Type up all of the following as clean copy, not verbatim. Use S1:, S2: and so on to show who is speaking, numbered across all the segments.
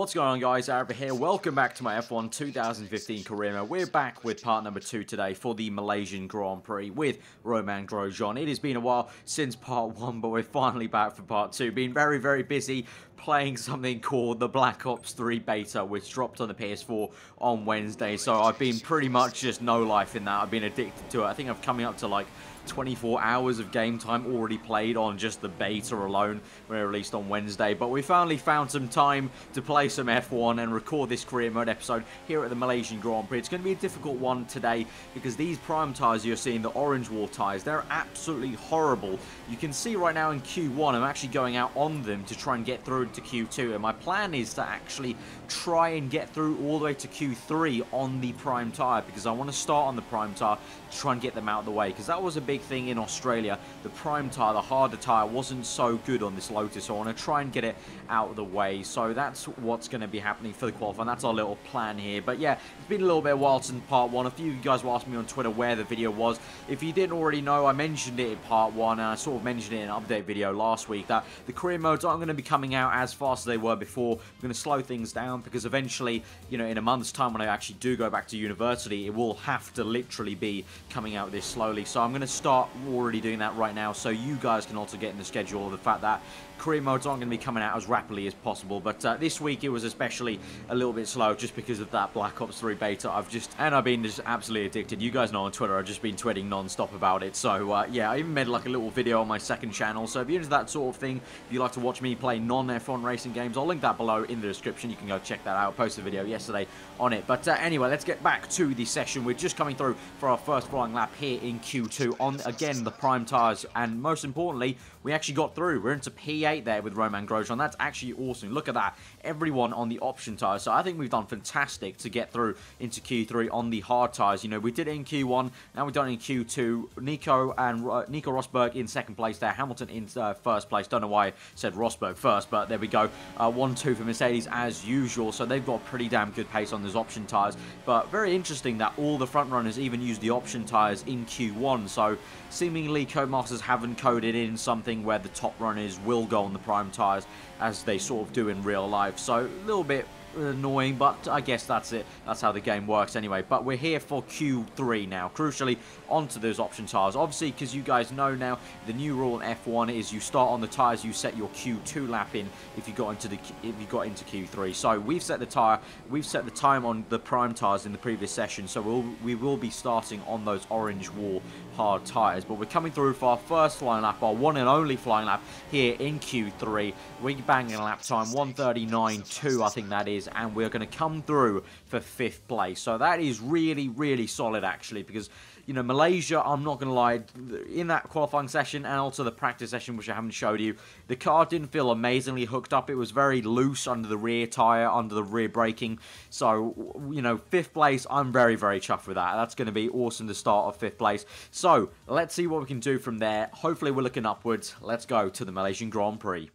S1: What's going on, guys? Aarava here. Welcome back to my F1 2015 career mode. We're back with part number 2 today for the Malaysian Grand Prix with Romain Grosjean. It has been a while since part 1, but we're finally back for part 2. Been very, very busy playing something called the Black Ops 3 beta, which dropped on the PS4 on Wednesday. So I've been pretty much just no life in that. I've been addicted to it. I think I'm coming up to like 24 hours of game time already played on just the beta alone when it released on Wednesday. But we finally found some time to play some F1 and record this career mode episode here at the Malaysian Grand Prix. It's going to be a difficult one today because these prime tyres you're seeing, the orange wall tyres, they're absolutely horrible. You can see right now in Q1 I'm actually going out on them to try and get through into Q2, and my plan is to actually try and get through all the way to Q3 on the prime tyre, because I want to start on the prime tyre to try and get them out of the way, because that was a big thing in Australia. The prime tyre, the harder tyre, wasn't so good on this Lotus, so I want to try and get it out of the way. So that's what's going to be happening for the qualifying. That's our little plan here. But yeah, it's been a little bit while since part 1. A few of you guys were asking me on Twitter where the video was. If you didn't already know, I mentioned it in part 1, and I sort of mentioned it in an update video last week, that the career modes aren't going to be coming out as fast as they were before. We're going to slow things down because eventually, you know, in a month's time when I actually do go back to university, it will have to literally be coming out this slowly. So I'm going to start already doing that right now, so you guys can also get in the schedule of the fact that career modes aren't going to be coming out as rapidly as possible. But this week it was especially a little bit slow just because of that Black Ops 3 beta. I've been just absolutely addicted. You guys know on Twitter I've just been tweeting non-stop about it. So yeah, I even made like a little video on my second channel. So if you're into that sort of thing, if you like to watch me play non-F1 racing games, I'll link that below in the description. You can go check that out. I posted a video yesterday on it. But anyway, let's get back to the session. We're just coming through for our first flying lap here in Q2 on, again, the prime tyres. And most importantly, we actually got through. We're into P8 there with Romain Grosjean. That's actually awesome. Look at that. Everyone on the option tyres. So I think we've done fantastic to get through into Q3 on the hard tyres. You know, we did it in Q1. Now we've done it in Q2. Nico Rosberg in second place there. Hamilton in first place. Don't know why I said Rosberg first, but there we go. 1-2 for Mercedes as usual. So they've got pretty damn good pace on those option tyres. But very interesting that all the front runners even used the option tyres in Q1. So seemingly Codemasters haven't coded in something where the top runners will go on the prime tyres as they sort of do in real life. So a little bit annoying, but I guess that's it. That's how the game works anyway. But we're here for Q3 now. Crucially, onto those option tyres. Obviously, because you guys know now, the new rule in F1 is you start on the tyres you set your Q2 lap in if you got into Q3. So we've set the time on the prime tyres in the previous session. So we will be starting on those orange wall hard tyres. But we're coming through for our first flying lap, our one and only flying lap here in Q3. We're banging a lap time 1:39.2, I think that is. And we're going to come through for 5th place. So that is really, really solid, actually, because, you know, Malaysia, I'm not going to lie, in that qualifying session and also the practice session, which I haven't showed you, the car didn't feel amazingly hooked up. It was very loose under the rear tyre, under the rear braking. So, you know, 5th place, I'm very, very chuffed with that. That's going to be awesome to start off 5th place. So, let's see what we can do from there. Hopefully, we're looking upwards. Let's go to the Malaysian Grand Prix.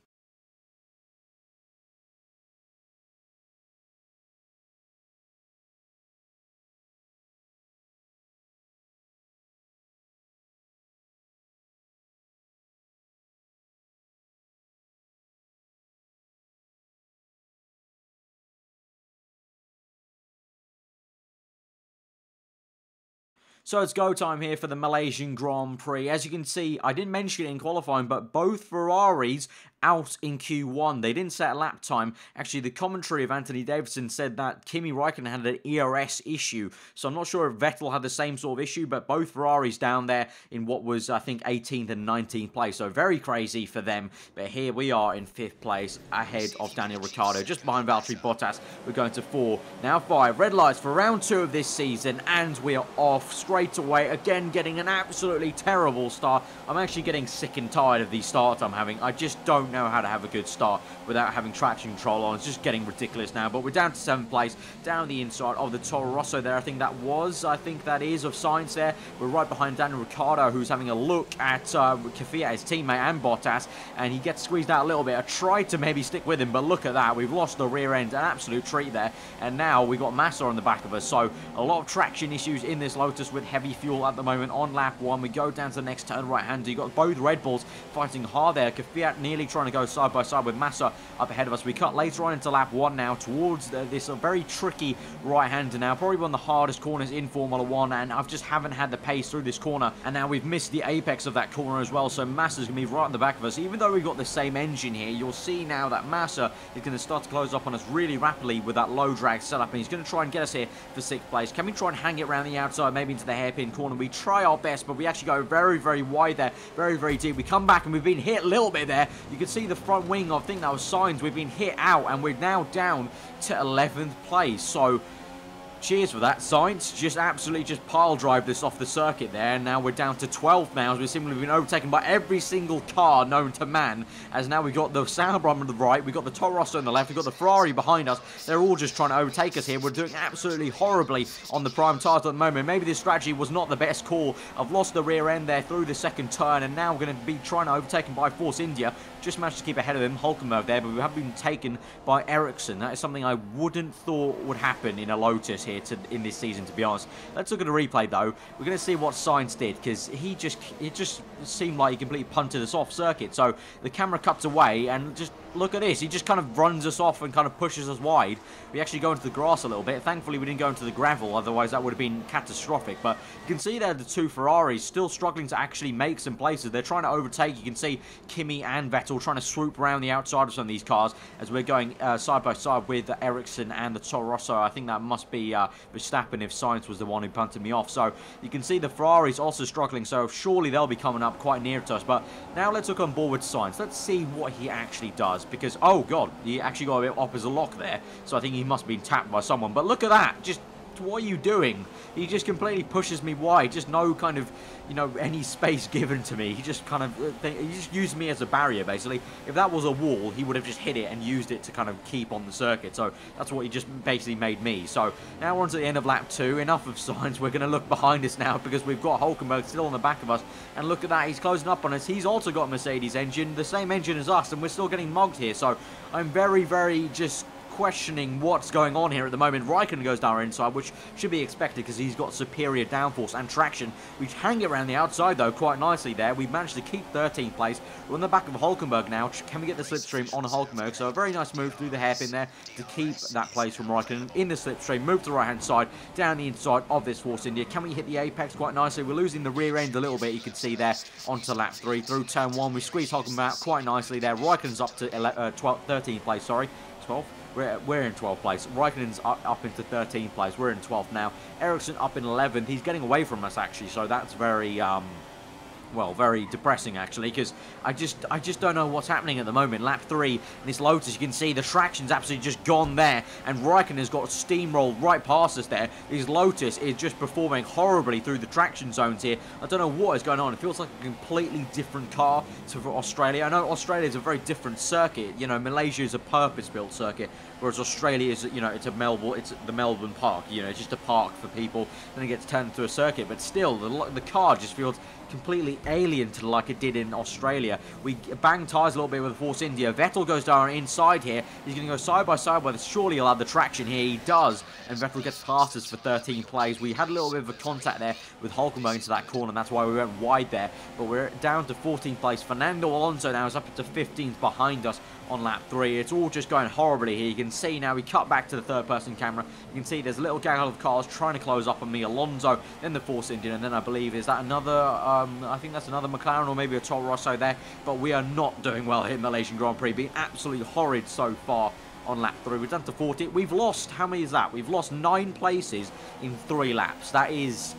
S1: So it's go time here for the Malaysian Grand Prix. As you can see, I didn't mention it in qualifying, but both Ferraris out in Q1. They didn't set a lap time. Actually, the commentary of Anthony Davidson said that Kimi Raikkonen had an ERS issue. So I'm not sure if Vettel had the same sort of issue, but both Ferraris down there in what was, I think, 18th and 19th place. So very crazy for them. But here we are in 5th place, ahead of Daniel Ricciardo, just behind Valtteri Bottas. We're going to 4, now 5. Red lights for round 2 of this season, and we are off straight away. Again, getting an absolutely terrible start. I'm actually getting sick and tired of these starts I'm having. I just don't know how to have a good start without having traction control on. It's just getting ridiculous now. But we're down to 7th place, down the inside of the Toro Rosso there. I think that is of Sainz there. We're right behind Daniel Ricciardo, who's having a look at Kvyat, his teammate, and Bottas, and he gets squeezed out a little bit. I tried to maybe stick with him, but look at that. We've lost the rear end, an absolute treat there. And now we've got Massa on the back of us. So a lot of traction issues in this Lotus with heavy fuel at the moment on lap 1. We go down to the next turn right-hander. You've got both Red Bulls fighting hard there. Kvyat nearly tried trying to go side by side with Massa up ahead of us. We cut later on into lap 1 now towards this very tricky right-hander now. Probably one of the hardest corners in Formula 1, and I just haven't had the pace through this corner. And now we've missed the apex of that corner as well, so Massa's going to be right in the back of us. Even though we've got the same engine here, you'll see now that Massa is going to start to close up on us really rapidly with that low drag setup, and he's going to try and get us here for 6th place. Can we try and hang it around the outside, maybe into the hairpin corner? We try our best, but we actually go very, very wide there, very, very deep. We come back and we've been hit a little bit there. You can see the front wing, I think that was Sainz. We've been hit out, and we're now down to 11th place. So cheers for that, Sainz. Just absolutely just pile drive this off the circuit there, and now we're down to 12th now, as we've simply been overtaken by every single car known to man. As now we've got the Sauber on the right, we've got the Toro Rosso on the left, we've got the Ferrari behind us. They're all just trying to overtake us here. We're doing absolutely horribly on the prime tyres at the moment. Maybe this strategy was not the best call. I've lost the rear end there through the second turn, and now we're going to be trying to overtake him by Force India. Just managed to keep ahead of him, Hulkenberg there, but we have been taken by Ericsson. That is something I wouldn't thought would happen in a Lotus here in this season, to be honest. Let's look at a replay though. We're going to see what Sainz did, because it just seemed like he completely punted us off circuit. So the camera cuts away, and just look at this. He just kind of runs us off and kind of pushes us wide. We actually go into the grass a little bit. Thankfully, we didn't go into the gravel, otherwise that would have been catastrophic. But you can see there the two Ferraris still struggling to actually make some places. They're trying to overtake. You can see Kimi and Vettel trying to swoop around the outside of some of these cars as we're going side by side with Ericsson and the Toro Rosso. I think that must be Verstappen if Sainz was the one who punted me off. So you can see the Ferraris also struggling, so surely they'll be coming up quite near to us. But now let's look on board with Sainz. Let's see what he actually does, because, oh god, he actually got a bit up as a lock there, so I think he must have been tapped by someone. But look at that, just what are you doing? He just completely pushes me wide, just no kind of, you know, any space given to me. He just kind of, he just used me as a barrier, basically. If that was a wall, he would have just hit it and used it to kind of keep on the circuit. So that's what he just basically made me. So now we're on to the end of lap 2. Enough of Sainz. We're going to look behind us now, because we've got Hulkenberg still on the back of us. And look at that, he's closing up on us. He's also got a Mercedes engine, the same engine as us, and we're still getting mugged here. So I'm very, very just questioning what's going on here at the moment. Raikkonen goes down our inside, which should be expected because he's got superior downforce and traction. We hang it around the outside though quite nicely there. We've managed to keep 13th place. We're on the back of Hulkenberg now. Can we get the slipstream on Hulkenberg? So a very nice move through the hairpin there to keep that place from Raikkonen in the slipstream. Move to the right hand side, down the inside of this Force India. Can we hit the apex quite nicely? We're losing the rear end a little bit, you can see there, onto lap 3. Through turn 1, we squeeze Hulkenberg out quite nicely there. Raikkonen's up to 13th place, sorry. 12th. We're in 12th place. Raikkonen's up into 13th place. We're in 12th now. Ericsson up in 11th. He's getting away from us, actually, so that's very well, very depressing actually, because I just don't know what's happening at the moment. Lap 3, and this Lotus, you can see the traction's absolutely just gone there, and Raikkonen has got steamrolled right past us there. This Lotus is just performing horribly through the traction zones here. I don't know what is going on. It feels like a completely different car to Australia. I know Australia is a very different circuit. You know, Malaysia is a purpose-built circuit, whereas Australia is, you know, it's the Melbourne Park. You know, it's just a park for people, then it gets turned into a circuit. But still, the car just feels completely alien to like it did in Australia. We bang tyres a little bit with Force India. Vettel goes down inside here. He's going to go side by side with us. Surely he'll have the traction here. He does. And Vettel gets past us for 13th place. We had a little bit of a contact there with Hulkenberg into that corner, and that's why we went wide there. But we're down to 14th place. Fernando Alonso now is up to 15th behind us on lap 3. It's all just going horribly here. You can see now we cut back to the third person camera. You can see there's a little gaggle of cars trying to close up on me. Alonso, then the Force India, and then I believe, is that another I think that's another McLaren or maybe a Toro Rosso there. But we are not doing well here in Malaysian Grand Prix. Being absolutely horrid so far on lap 3. We're down to 40. We've lost, how many is that? We've lost 9 places in 3 laps. That is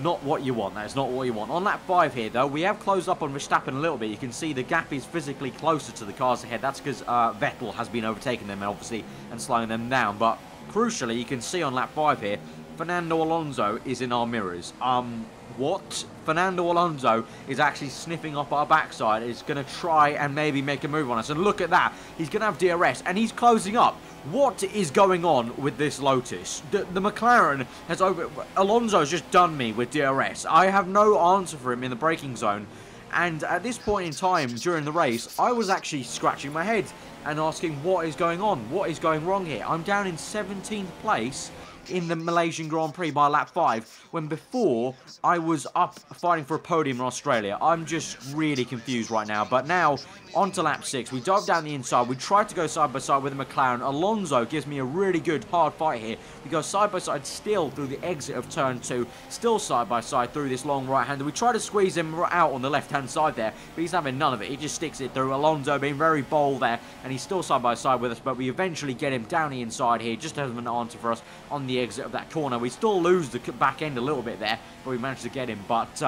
S1: not what you want. That is not what you want. On lap 5 here, though, we have closed up on Verstappen a little bit. You can see the gap is physically closer to the cars ahead. That's because Vettel has been overtaking them, obviously, and slowing them down. But crucially, you can see on lap 5 here, Fernando Alonso is in our mirrors. What? Fernando Alonso is actually sniffing up our backside. Is going to try and maybe make a move on us. And look at that. He's going to have DRS, and he's closing up. What is going on with this Lotus? The McLaren has Alonso's just done me with DRS. I have no answer for him in the braking zone. And at this point in time during the race, I was actually scratching my head and asking what is going on? What is going wrong here? I'm down in 17th place. in the Malaysian Grand Prix by lap 5, when before I was up fighting for a podium in Australia. I'm just really confused right now. But now, on to lap 6. We dove down the inside. We tried to go side by side with the McLaren. Alonso gives me a really good, hard fight here. We go side by side still through the exit of turn 2. Still side by side through this long right-hander. We try to squeeze him out on the left-hand side there, but he's having none of it. He just sticks it through. Alonso being very bold there, and he's still side by side with us, but we eventually get him down the inside here. Just has an answer for us on the exit of that corner. We still lose the back end a little bit there, but we managed to get him. But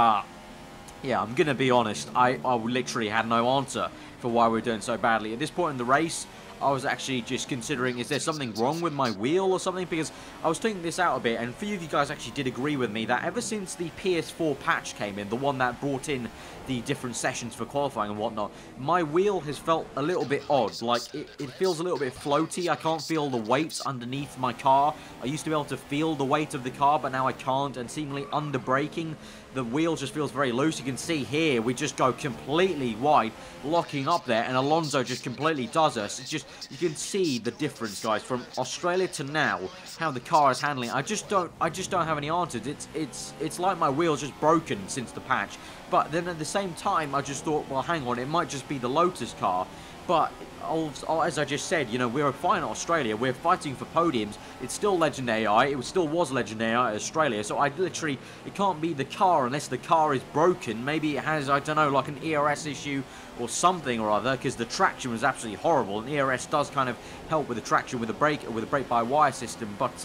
S1: yeah, I'm going to be honest, I literally had no answer for why we're doing so badly. At this point in the race, I was actually just considering, is there something wrong with my wheel or something? Because I was thinking this out a bit, and a few of you guys actually did agree with me that ever since the PS4 patch came in, the one that brought in the different sessions for qualifying and whatnot, my wheel has felt a little bit odd. Like, it feels a little bit floaty. I can't feel the weight underneath my car. I used to be able to feel the weight of the car, but now I can't, and seemingly under braking, the wheel just feels very loose. You can see here, we just go completely wide, locking up there, and Alonso just completely does us. It's just, you can see the difference, guys, from Australia to now, how the car is handling. I just don't have any answers. It's like my wheel's just broken since the patch. But then at the same time, I just thought, well, hang on, it might just be the Lotus car. But as I just said, you know, we're fine at Australia. We're fighting for podiums. It's still Legend AI. It still was Legend AI at Australia. So I literally, it can't be the car unless the car is broken. Maybe it has, I don't know, like an ERS issue or something or other, because the traction was absolutely horrible. And ERS does kind of help with the traction with a brake-by-wire system. But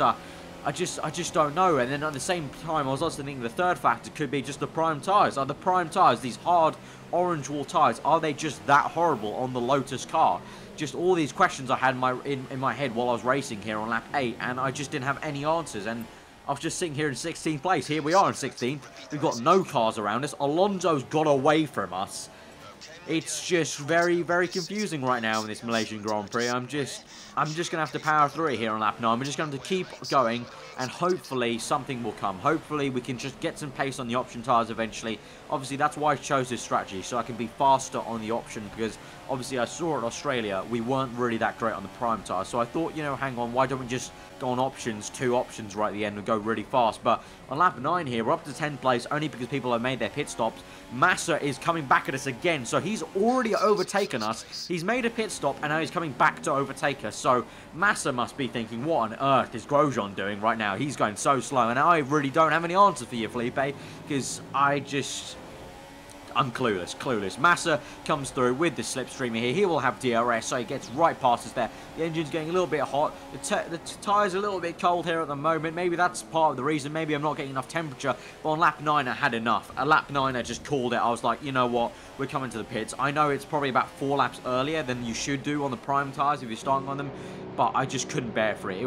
S1: I just don't know. And then at the same time, I was also thinking the third factor could be just the prime tyres. Are the prime tyres, these hard orange wall tyres, are they just that horrible on the Lotus car? Just all these questions I had in my head while I was racing here on lap 8, and I just didn't have any answers. And I was just sitting here in 16th place. Here we are in 16th. We've got no cars around us. Alonso's got away from us. It's just very, very confusing right now in this Malaysian Grand Prix. I'm just going to have to power through it here on lap 9. I'm just going to keep going, and hopefully something will come. Hopefully we can just get some pace on the option tyres eventually. Obviously, that's why I chose this strategy, so I can be faster on the option, because obviously I saw at Australia we weren't really that great on the prime tyres. So I thought, you know, hang on, why don't we just go on options, 2 options right at the end and go really fast. But on lap 9 here, we're up to 10th place only because people have made their pit stops. Massa is coming back at us again, so he's already overtaken us. He's made a pit stop, and now he's coming back to overtake us. So Massa must be thinking, what on earth is Grosjean doing right now? He's going so slow, and I really don't have any answer for you, Felipe, because I'm clueless. Massa comes through with the slipstreamer here. He will have DRS, so he gets right past us there. The engine's getting a little bit hot. The tyres are a little bit cold here at the moment. Maybe that's part of the reason. Maybe I'm not getting enough temperature. But on lap 9, I had enough. At lap 9, I just called it. I was like, you know what? We're coming to the pits. I know it's probably about 4 laps earlier than you should do on the prime tyres if you're starting on them. But I just couldn't bear for it.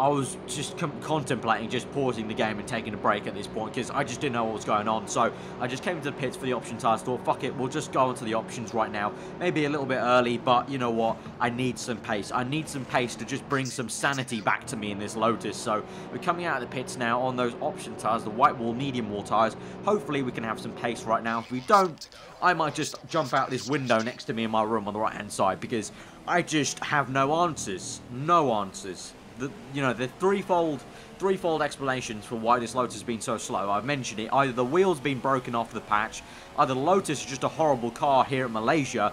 S1: I was just contemplating just pausing the game and taking a break at this point, because I just didn't know what was going on. So I just came to the pits for the option tyres, thought, fuck it, we'll just go onto the options right now. Maybe a little bit early, but you know what? I need some pace. I need some pace to just bring some sanity back to me in this Lotus. So we're coming out of the pits now on those option tyres, the white wall, medium wall tyres. Hopefully we can have some pace right now. If we don't, I might just jump out this window next to me in my room on the right-hand side, because I just have no answers. No answers. The threefold explanations for why this Lotus has been so slow. I've mentioned it. Either the wheel's been broken off the patch, either the Lotus is just a horrible car here at Malaysia,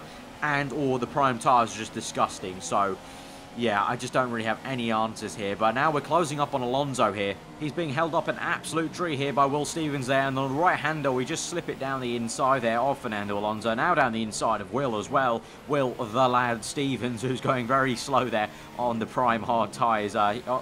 S1: or the prime tyres are just disgusting. So yeah, I just don't really have any answers here. But now we're closing up on Alonso here. He's being held up an absolute tree here by Will Stevens there. And on the right-hander, we just slip it down the inside there of Fernando Alonso. Now down the inside of Will as well. Will the lad Stevens, who's going very slow there on the prime hard tyres.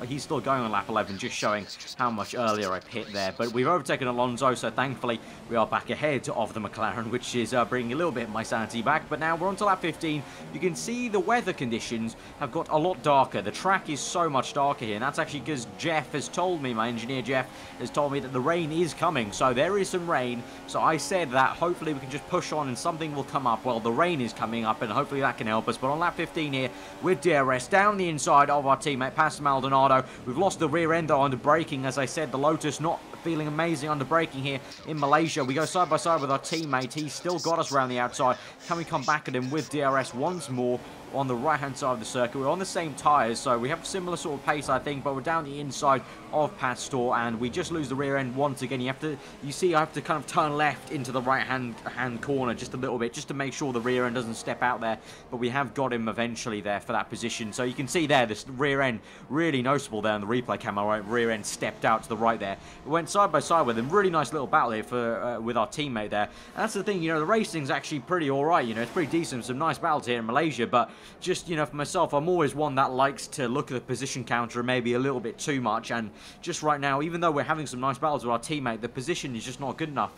S1: He's still going on lap 11, just showing how much earlier I pit there. But we've overtaken Alonso, so thankfully we are back ahead of the McLaren, which is bringing a little bit of my sanity back. But now we're on to lap 15. You can see the weather conditions have got a lot darker. The track is so much darker here, and that's actually because Jeff has told me, my engineer Jeff has told me that the rain is coming. So there is some rain, so I said that hopefully we can just push on and something will come up. Well, the rain is coming up, and hopefully that can help us. But on lap 15 here with DRS down the inside of our teammate Pastor Maldonado, we've lost the rear end under braking. As I said, the Lotus not feeling amazing under braking here in Malaysia. We go side by side with our teammate. He's still got us around the outside. Can we come back at him with DRS once more? on the right-hand side of the circuit. We're on the same tyres, so we have similar sort of pace, I think, but we're down the inside of Pastor, and we just lose the rear end once again. You see I have to kind of turn left into the right-hand corner just a little bit, just to make sure the rear end doesn't step out there, but we have got him eventually there for that position. So you can see there, this rear end, really noticeable there on the replay camera, right? Rear end stepped out to the right there. We went side by side with him. Really nice little battle here for with our teammate there. And that's the thing, you know, the racing's actually pretty alright, you know, it's pretty decent. Some nice battles here in Malaysia, but just, you know, for myself, I'm always one that likes to look at the position counter maybe a little bit too much, and just right now, even though we're having some nice battles with our teammate, the position is just not good enough.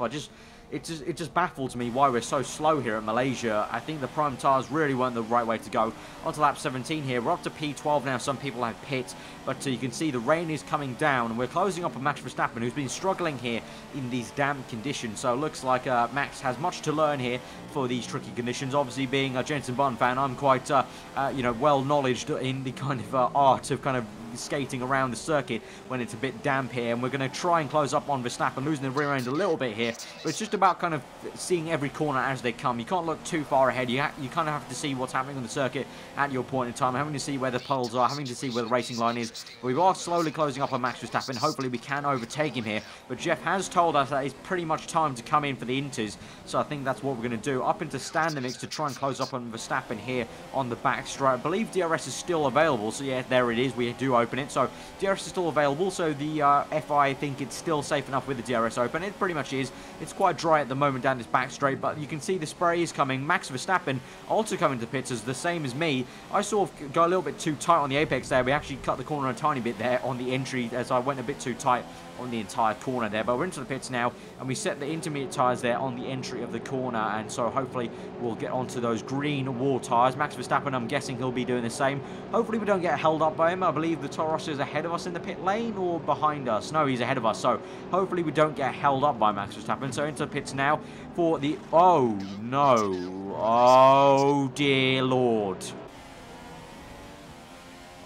S1: It just baffles me why we're so slow here at Malaysia. I think the prime tyres really weren't the right way to go. On to lap 17 here. We're up to P12 now. Some people have pit, but you can see the rain is coming down, and we're closing up on Max Verstappen, who's been struggling here in these damp conditions. So it looks like Max has much to learn here for these tricky conditions. Obviously, being a Jenson Button fan, I'm quite, you know, well knowledged in the kind of art of kind of skating around the circuit when it's a bit damp here, and we're going to try and close up on Verstappen, losing the rear end a little bit here, but it's just about kind of seeing every corner as they come. You can't look too far ahead. You kind of have to see what's happening on the circuit at your point in time, having to see where the puddles are, having to see where the racing line is. We are slowly closing up on Max Verstappen. Hopefully we can overtake him here, but Jeff has told us that it's pretty much time to come in for the Inters, so I think that's what we're going to do. Up into stand limits to try and close up on Verstappen here on the back straight. I believe DRS is still available, so yeah, there it is. We do open it, so DRS is still available, so the FI, I think it's still safe enough with the DRS open. It pretty much is. It's quite dry at the moment down this back straight, but you can see the spray is coming. Max Verstappen also coming to pits as the same as me. I sort of got a little bit too tight on the apex there. We actually cut the corner a tiny bit there on the entry as I went a bit too tight on the entire corner there, but we're into the pits now, and we set the intermediate tyres there on the entry of the corner, and so hopefully we'll get onto those green wall tyres. Max Verstappen, I'm guessing he'll be doing the same. Hopefully we don't get held up by him. I believe the Toro Rosso is ahead of us in the pit lane or behind us. No, he's ahead of us, so hopefully we don't get held up by Max Verstappen. So into the pits now for the... Oh, no. Oh, dear Lord.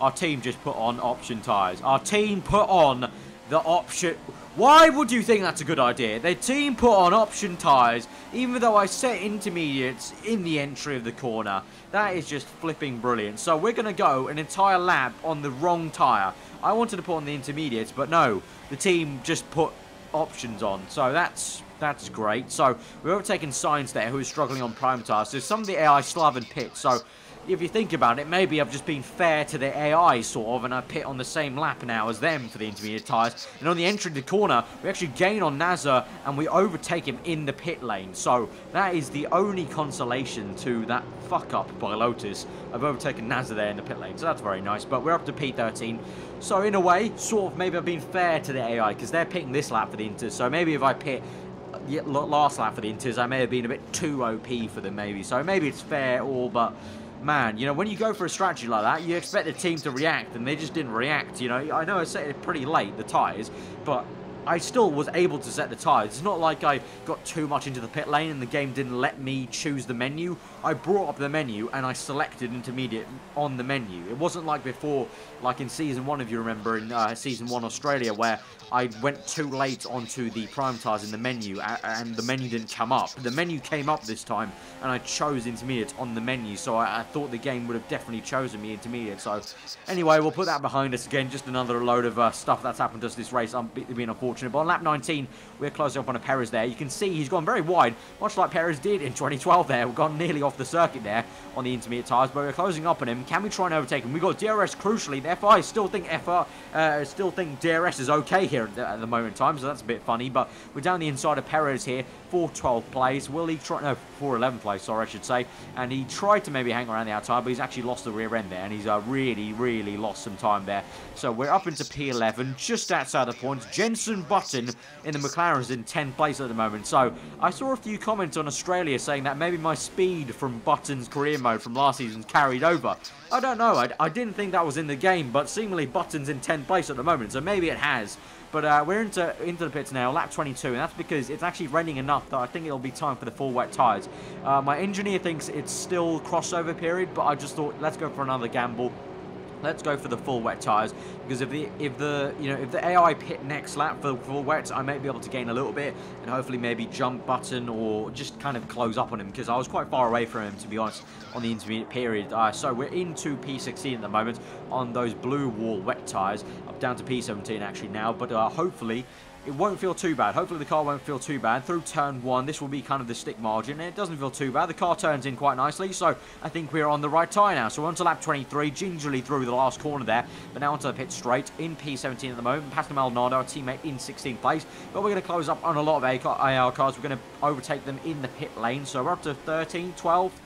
S1: Our team just put on option tyres. Our team put on the option... Why would you think that's a good idea? The team put on option tyres, even though I set intermediates in the entry of the corner. That is just flipping brilliant. So we're going to go an entire lap on the wrong tyre. I wanted to put on the intermediates, but no. The team just put options on. So that's great. So we're overtaking Sainz there, who is struggling on prime tyres. So some of the AI still haven't pit. So if you think about it, maybe I've just been fair to the AI, sort of, and I pit on the same lap now as them for the intermediate tyres. And on the entry to the corner, we actually gain on Nasser, and we overtake him in the pit lane. So that is the only consolation to that fuck-up by Lotus. I've overtaken Nasser there in the pit lane, so that's very nice. But we're up to P13. So in a way, sort of, maybe I've been fair to the AI, because they're pitting this lap for the Inters. So maybe if I pit last lap for the Inters, I may have been a bit too OP for them, maybe. So maybe it's fair, all, but... Man, you know, when you go for a strategy like that, you expect the team to react, and they just didn't react, you know. I know I set it pretty late, the tyres, but I still was able to set the tyres. It's not like I got too much into the pit lane and the game didn't let me choose the menu. I brought up the menu and I selected intermediate on the menu. It wasn't like before, like in Season 1, if you remember, in Season 1 Australia, where I went too late onto the prime tyres in the menu and the menu didn't come up. The menu came up this time and I chose intermediate on the menu, so I thought the game would have definitely chosen me intermediate. So anyway, we'll put that behind us again. Just another load of stuff that's happened to us this race. I'm being unfortunate. But on lap 19, we're closing up on a Perez there. You can see he's gone very wide, much like Perez did in 2012 there. We've gone nearly off the circuit there on the intermediate tyres, but we're closing up on him. Can we try and overtake him? We've got DRS crucially. The FI still think DRS is okay here at the moment in time, so that's a bit funny. But we're down the inside of Perez here. 412 place. Will he try? No, 411 place, sorry, I should say. And he tried to maybe hang around the outside, but he's actually lost the rear end there, and he's really lost some time there. So we're up into P11, just outside the points. Jenson Button in the McLaren is in 10th place at the moment. So I saw a few comments on Australia saying that maybe my speed from Button's career mode from last season carried over. I don't know. I didn't think that was in the game, but seemingly Button's in 10th place at the moment, so maybe it has. But we're into the pits now, lap 22, and that's because it's actually raining enough that I think it'll be time for the full wet tyres. My engineer thinks it's still crossover period, but I just thought, let's go for another gamble. Let's go for the full wet tires, because if the AI pit next lap for full wets, I may be able to gain a little bit and hopefully maybe jump button or just kind of close up on him, because I was quite far away from him, to be honest, on the intermediate period. So we're into P16 at the moment on those blue wall wet tires. I'm down to P17 actually now, but hopefully it won't feel too bad. Hopefully the car won't feel too bad. Through turn 1, this will be kind of the stick margin, and it doesn't feel too bad. The car turns in quite nicely, so I think we're on the right tyre now. So we're on to lap 23, gingerly through the last corner there, but now onto the pit straight in P17 at the moment. Past Maldonado, our teammate, in 16th place, but we're going to close up on a lot of AR cars. We're going to overtake them in the pit lane, so we're up to 13, 12,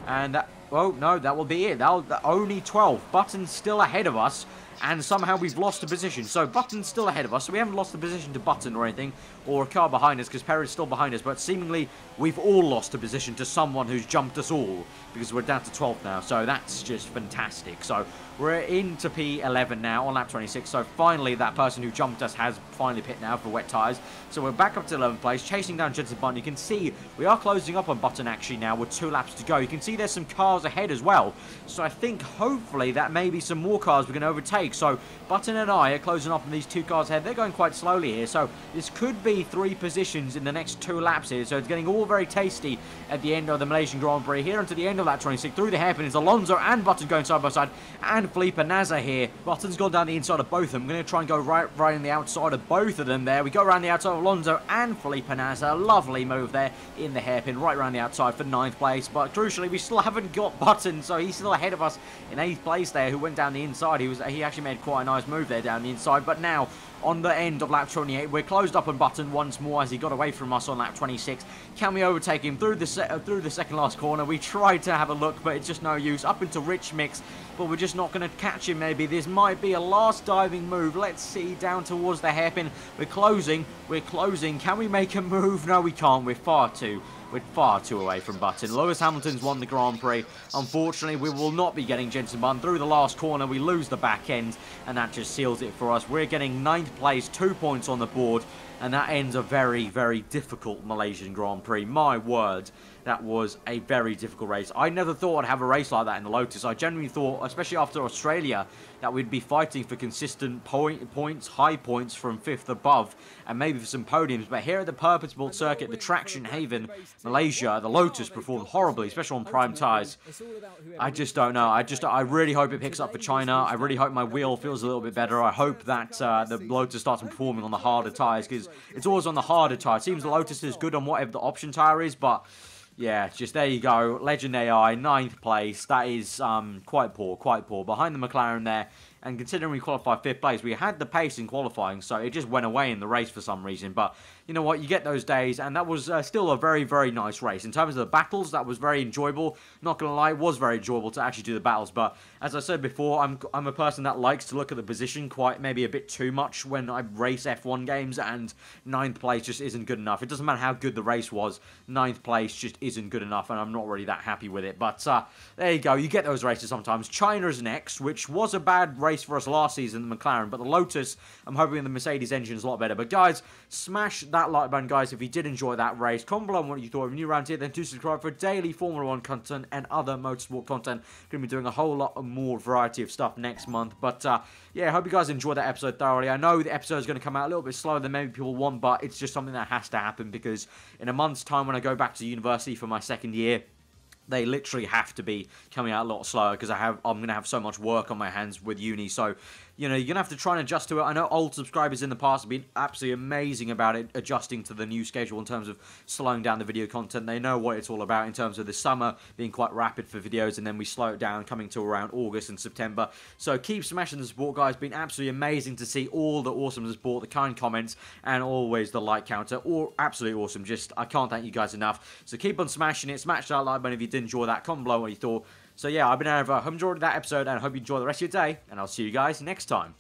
S1: and that, oh no, that will be it. Only 12. Button's still ahead of us. And somehow we've lost a position. So Button's still ahead of us. So we haven't lost the position to Button or anything. Or a car behind us, because Perez is still behind us. But seemingly we've all lost a position to someone who's jumped us all. Because we're down to 12th now. So that's just fantastic. So we're into P11 now on lap 26. So finally that person who jumped us has finally pit now for wet tyres. So we're back up to 11th place. Chasing down Jensen Button. You can see we are closing up on Button actually now with 2 laps to go. You can see there's some cars ahead as well. So I think hopefully that may be some more cars we're going to overtake. So Button and I are closing up on these 2 cars ahead. They're going quite slowly here, so this could be 3 positions in the next 2 laps here. So it's getting all very tasty at the end of the Malaysian Grand Prix here until the end of lap 26. Through the hairpin is Alonso and Button going side by side, and Felipe Nasr here. Button's gone down the inside of both of them. I'm going to try and go right in the outside of both of them there. We go around the outside of Alonso and Felipe Nasr. Lovely move there in the hairpin, right around the outside for 9th place. But crucially, we still haven't got Button, so he's still ahead of us in 8th place there, who went down the inside. He actually made quite a nice move there down the inside. But now on the end of lap 28, we're closed up on Button once more as he got away from us on lap 26. Can we overtake him through the second last corner? We tried to have a look, but it's just no use. Up into Rich Mix, but we're just not going to catch him. Maybe this might be a last diving move. Let's see, down towards the hairpin. We're closing. Can we make a move? No, we can't. We're far too away from Button. Lewis Hamilton's won the Grand Prix. Unfortunately, we will not be getting Jensen Button through the last corner. We lose the back end, and that just seals it for us. We're getting 9th place, 2 points on the board, and that ends a very, very difficult Malaysian Grand Prix. My word, that was a very difficult race. I never thought I'd have a race like that in the Lotus. I genuinely thought, especially after Australia, that we'd be fighting for consistent points, high points from 5th above, and maybe for some podiums. But here at the purpose-built circuit, the traction haven, Malaysia, the Lotus performed horribly, especially on prime tyres. I just don't know. I really hope it picks up for China. I really hope my wheel feels a little bit better. I hope that the Lotus starts performing on the harder tyres, because it's always on the harder tyre. It seems the Lotus is good on whatever the option tyre is, but yeah, just there you go. Legend AI, 9th place. That is quite poor, behind the Mclaren there. And considering we qualified 5th place, we had the pace in qualifying, so it just went away in the race for some reason. But you know what, you get those days, and that was still a very, very nice race. In terms of the battles, that was very enjoyable. Not going to lie, it was very enjoyable to actually do the battles. But as I said before, I'm a person that likes to look at the position quite maybe a bit too much when I race F1 games, and 9th place just isn't good enough. It doesn't matter how good the race was, 9th place just isn't good enough, and I'm not really that happy with it. But there you go, you get those races sometimes. China's next, which was a bad race for us last season, the McLaren, but the Lotus, I'm hoping the Mercedes engine is a lot better. But guys, smash that like button, guys, if you did enjoy that race. Comment below what you thought. If you're new around here, then do subscribe for daily Formula 1 content and other motorsport content. Going to be doing a whole lot more variety of stuff next month. But yeah, I hope you guys enjoyed that episode thoroughly. I know the episode is going to come out a little bit slower than maybe people want, but it's just something that has to happen, because in a month's time when I go back to university for my 2nd year, they literally have to be coming out a lot slower, because I'm going to have so much work on my hands with uni. So, you know, you're going to have to try and adjust to it. I know old subscribers in the past have been absolutely amazing about it, adjusting to the new schedule in terms of slowing down the video content. They know what it's all about in terms of the summer being quite rapid for videos, and then we slow it down coming to around August and September. So keep smashing the support, guys. Been absolutely amazing to see all the awesome support, the kind comments, and always the like counter. All absolutely awesome. Just, I can't thank you guys enough. So keep on smashing it. Smash that like button if you did enjoy that. Comment below what you thought. So yeah, I've been over. I hope you enjoyed that episode, and I hope you enjoy the rest of your day, and I'll see you guys next time.